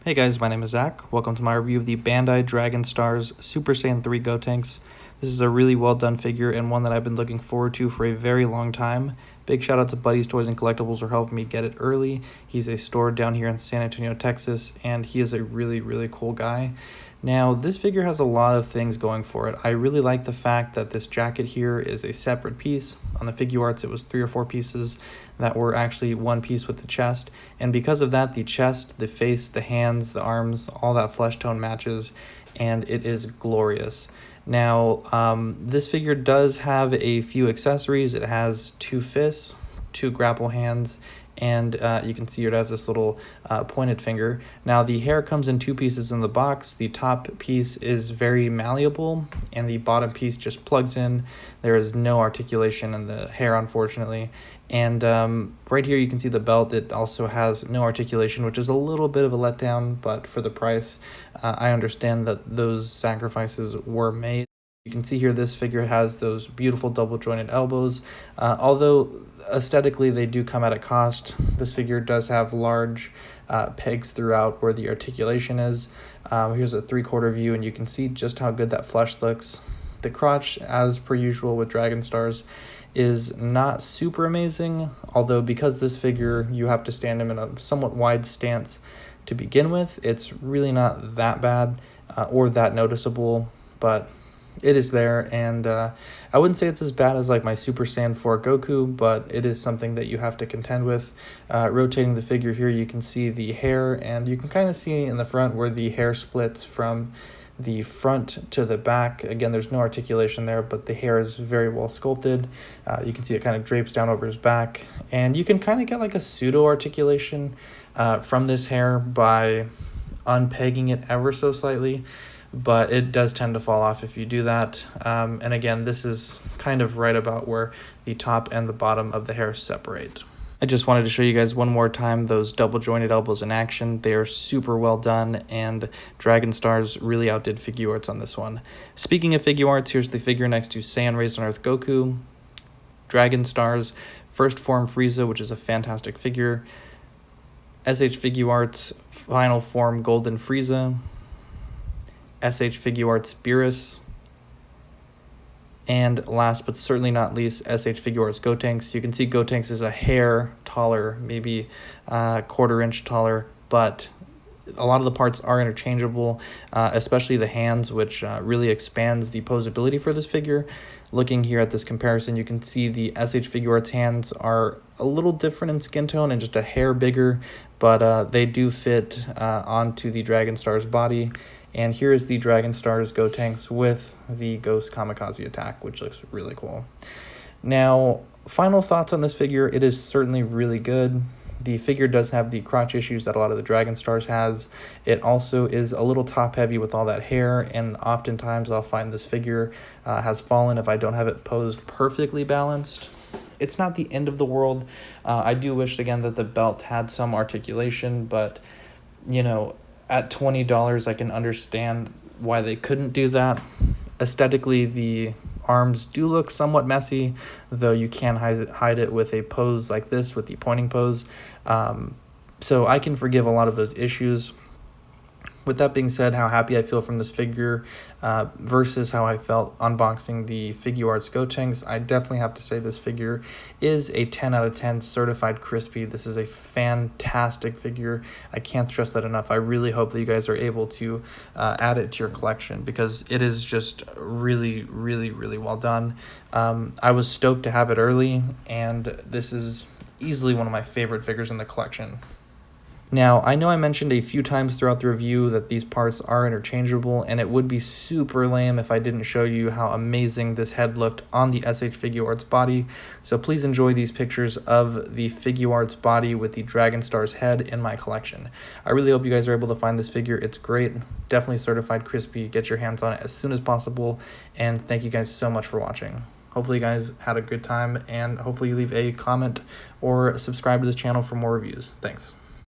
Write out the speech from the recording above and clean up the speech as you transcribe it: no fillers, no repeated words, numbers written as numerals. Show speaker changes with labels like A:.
A: Hey guys, my name is Zach. Welcome to my review of the Bandai Dragon Stars Super Saiyan 3 Gotenks. This is a really well done figure and one that I've been looking forward to for a very long time. Big shout out to Buddy's Toys and Collectibles for helping me get it early. He's a store down here in San Antonio, Texas, and he is a really cool guy. Now, this figure has a lot of things going for it. I really like the fact that this jacket here is a separate piece. On the Figuarts, it was 3 or 4 pieces that were actually one piece with the chest. And because of that, the chest, the face, the hands, the arms, all that flesh tone matches, and it is glorious. Now, this figure does have a few accessories. It has 2 fists, 2 grapple hands, and you can see it has this little pointed finger. Now the hair comes in 2 pieces in the box. The top piece is very malleable and the bottom piece just plugs in. There is no articulation in the hair, unfortunately. And right here you can see the belt. It also has no articulation, which is a little bit of a letdown, but for the price, I understand that those sacrifices were made. You can see here this figure has those beautiful double jointed elbows. Although aesthetically they do come at a cost, this figure does have large pegs throughout where the articulation is. Here's a 3/4 view and you can see just how good that flesh looks. The crotch, as per usual with Dragon Stars, is not super amazing, although because this figure you have to stand him in a somewhat wide stance to begin with, it's really not that bad or that noticeable, but it is there. And I wouldn't say it's as bad as like my Super Saiyan 4 Goku, but it is something that you have to contend with. Rotating the figure here, you can see the hair, and you can kind of see in the front where the hair splits from the front to the back. Again, there's no articulation there, but the hair is very well sculpted. You can see it kind of drapes down over his back, and you can kind of get like a pseudo articulation from this hair by unpegging it ever so slightly, but it does tend to fall off if you do that. And again, this is kind of right about where the top and the bottom of the hair separate. I just wanted to show you guys one more time those double jointed elbows in action. They are super well done, and Dragon Stars really outdid Figuarts on this one. Speaking of Figuarts, here's the figure next to Saiyan Raised on Earth Goku, Dragon Stars First Form Frieza, which is a fantastic figure, SH Figuarts Final Form Golden Frieza, SH Figuarts Beerus, and last but certainly not least, SH Figuarts Gotenks. You can see Gotenks is a hair taller, maybe a 1/4 inch taller, but a lot of the parts are interchangeable, especially the hands, which really expands the posability for this figure. Looking here at this comparison, you can see the SH Figuarts hands are a little different in skin tone and just a hair bigger, but they do fit onto the Dragon Star's body. And here is the Dragon Stars Gotenks with the Ghost Kamikaze attack, which looks really cool. Now, final thoughts on this figure. It is certainly really good. The figure does have the crotch issues that a lot of the Dragon Stars has. It also is a little top heavy with all that hair, and oftentimes I'll find this figure has fallen if I don't have it posed perfectly balanced. It's not the end of the world. I do wish, again, that the belt had some articulation, but, you know, at $20, I can understand why they couldn't do that. Aesthetically, the arms do look somewhat messy, though you can hide it with a pose like this, with the pointing pose. So I can forgive a lot of those issues. With that being said, how happy I feel from this figure versus how I felt unboxing the Figuarts Gotenks, I definitely have to say this figure is a 10 out of 10 certified crispy. This is a fantastic figure. I can't stress that enough. I really hope that you guys are able to add it to your collection because it is just really well done. I was stoked to have it early, and this is easily one of my favorite figures in the collection. Now, I know I mentioned a few times throughout the review that these parts are interchangeable, and it would be super lame if I didn't show you how amazing this head looked on the SH Figuarts body. So please enjoy these pictures of the Figuarts body with the Dragon Stars head in my collection. I really hope you guys are able to find this figure. It's great. Definitely certified crispy. Get your hands on it as soon as possible, and thank you guys so much for watching. Hopefully you guys had a good time, and hopefully you leave a comment or subscribe to this channel for more reviews. Thanks.